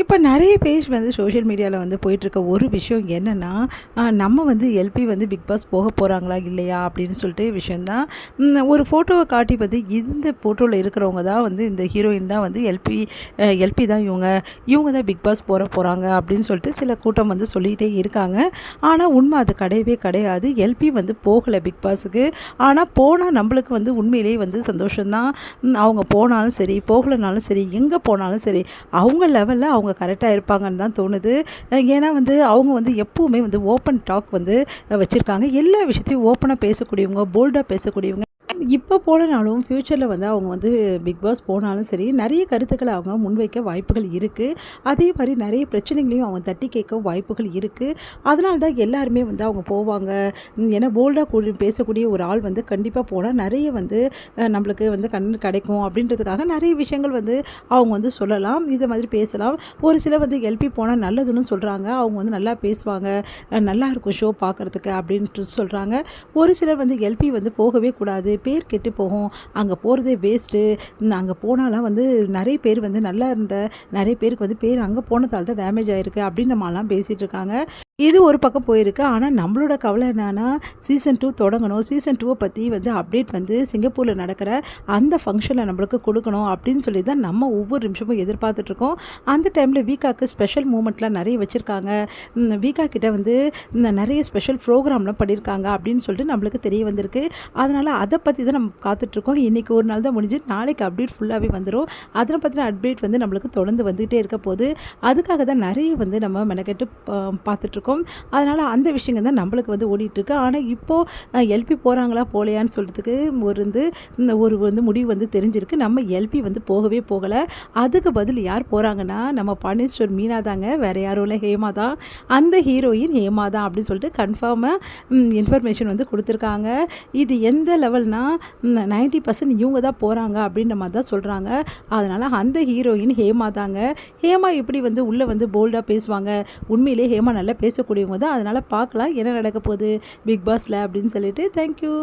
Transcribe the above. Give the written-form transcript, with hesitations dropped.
இப்போ நிறைய பேஜ் வந்து சோஷியல் மீடியாவில் வந்து போயிட்டுருக்க ஒரு விஷயம் என்னென்னா, நம்ம வந்து எல்பி வந்து பிக் பாஸ் போக போகிறாங்களா இல்லையா அப்படின்னு சொல்லிட்டு விஷயந்தான். ஒரு ஃபோட்டோவை காட்டி வந்து இந்த ஃபோட்டோவில் இருக்கிறவங்க தான் வந்து இந்த ஹீரோயின் தான் வந்து எல்பி தான் இவங்க தான் பிக் பாஸ் போகிறாங்க அப்படின்னு சொல்லிட்டு சில கூட்டம் வந்து சொல்லிகிட்டே இருக்காங்க. ஆனால் உண்மை அது கிடையவே கிடையாது. எல்பி வந்து போகலை பிக் பாஸுக்கு. ஆனால் போனால் நம்மளுக்கு வந்து உண்மையிலேயே வந்து சந்தோஷம்தான். அவங்க போனாலும் சரி போகலைனாலும் சரி எங்கே போனாலும் சரி அவங்க லெவலில் அவங்க கரெக்டாக இருப்பாங்கன்னு தான் தோணுது. ஏன்னா வந்து அவங்க வந்து எப்பவுமே வந்து ஓப்பன் டாக் வந்து வச்சுருக்காங்க. எல்லா விஷயத்தையும் ஓப்பனாக பேசக்கூடியவங்க, போல்டாக பேசக்கூடியவங்க. இப்போ போலனாலும் ஃப்யூச்சரில் வந்து அவங்க வந்து பிக் பாஸ் போனாலும் சரி நிறைய கருத்துக்களை அவங்க முன்வைக்க வாய்ப்புகள் இருக்குது. அதே மாதிரி நிறைய பிரச்சனைகளையும் அவங்க தட்டி கேட்க வாய்ப்புகள் இருக்குது. அதனால தான் எல்லாருமே வந்து அவங்க போவாங்க. ஏன்னா போல்டாக பேசக்கூடிய ஒரு ஆள் வந்து கண்டிப்பாக போனால் நிறைய வந்து நம்மளுக்கு வந்து கிடைக்கும் அப்படின்றதுக்காக நிறைய விஷயங்கள் வந்து அவங்க வந்து சொல்லலாம், இதை மாதிரி பேசலாம். ஒரு சிலர் வந்து எல்பி போனால் நல்லதுன்னு சொல்கிறாங்க. அவங்க வந்து நல்லா பேசுவாங்க, நல்லா இருக்கும் ஷோ பார்க்குறதுக்கு அப்படின்ட்டு சொல்கிறாங்க. ஒரு சிலர் வந்து எல்பி வந்து போகவே கூடாது, பேர் கெட்டு போகும், அங்கே போகிறதே வேஸ்ட்டு, அங்கே போனாலாம் வந்து நிறைய பேர் வந்து நல்லா இருந்த நிறைய பேருக்கு வந்து பேர் அங்கே போனதால் தான் டேமேஜ் ஆகிருக்கு அப்படின்னு நம்மலாம் பேசிகிட்டு இருக்காங்க. இது ஒரு பக்கம் போயிருக்கு. ஆனால் நம்மளோட கவலை என்னன்னா சீசன் 2 தொடங்கணும். சீசன் 2 பற்றி வந்து அப்டேட் வந்து சிங்கப்பூரில் நடக்கிற அந்த ஃபங்க்ஷனில் நம்மளுக்கு கொடுக்கணும் அப்படின்னு சொல்லி தான் நம்ம ஒவ்வொரு நிமிஷமும் எதிர்பார்த்துட்ருக்கோம். அந்த டைமில் வீக்காக்கு ஸ்பெஷல் மூமெண்ட்லாம் நிறைய வச்சுருக்காங்க. வீக்கா கிட்ட வந்து நிறைய ஸ்பெஷல் ப்ரோக்ராம்லாம் பண்ணியிருக்காங்க அப்படின்னு சொல்லிட்டு நம்மளுக்கு தெரிய வந்திருக்கு. அதனால் அதை பற்றி தான் நம்ம காத்துட்ருக்கோம். இன்றைக்கி ஒரு நாள் தான் முடிஞ்சு, நாளைக்கு அப்டேட் ஃபுல்லாகவே வந்துடும். அதனை பற்றின அப்டேட் வந்து நம்மளுக்கு தொடர்ந்து வந்துகிட்டே இருக்க போது. அதுக்காக தான் நிறைய வந்து நம்ம மெனக்கெட்டு பார்த்துட்ருக்கோம். அதனால் அந்த விஷயங்கள் தான் நம்மளுக்கு வந்து ஓடிட்டுருக்கு. ஆனால் இப்போது எல்பி போகிறாங்களா போகலையான்னு சொல்கிறதுக்கு ஒரு முடிவு வந்து தெரிஞ்சிருக்கு. நம்ம எல்பி வந்து போகவே போகலை. அதுக்கு பதில் யார் போகிறாங்கன்னா நம்ம பனீஸ்வர் மீனா தாங்க, வேறு யாரும் இல்லை, ஹேமா தான். அந்த ஹீரோயின் ஹேமா தான் அப்படின்னு சொல்லிட்டு கன்ஃபார்மாக இன்ஃபர்மேஷன் வந்து கொடுத்துருக்காங்க. இது எந்த லெவல்னால் 90% இவங்க தான் போகிறாங்க அப்படின்ற மாதிரி தான் சொல்கிறாங்க. அதனால் அந்த ஹீரோயின் ஹேமா தாங்க. ஹேமா எப்படி வந்து உள்ளே வந்து போல்டாக பேசுவாங்க, உண்மையிலே ஹேமா நல்லா பேசக்கூடியவங்க தான். அதனால் பார்க்கலாம் என்ன நடக்க போகுது பிக் பாஸில் அப்படின்னு சொல்லிட்டு. தேங்க்யூ.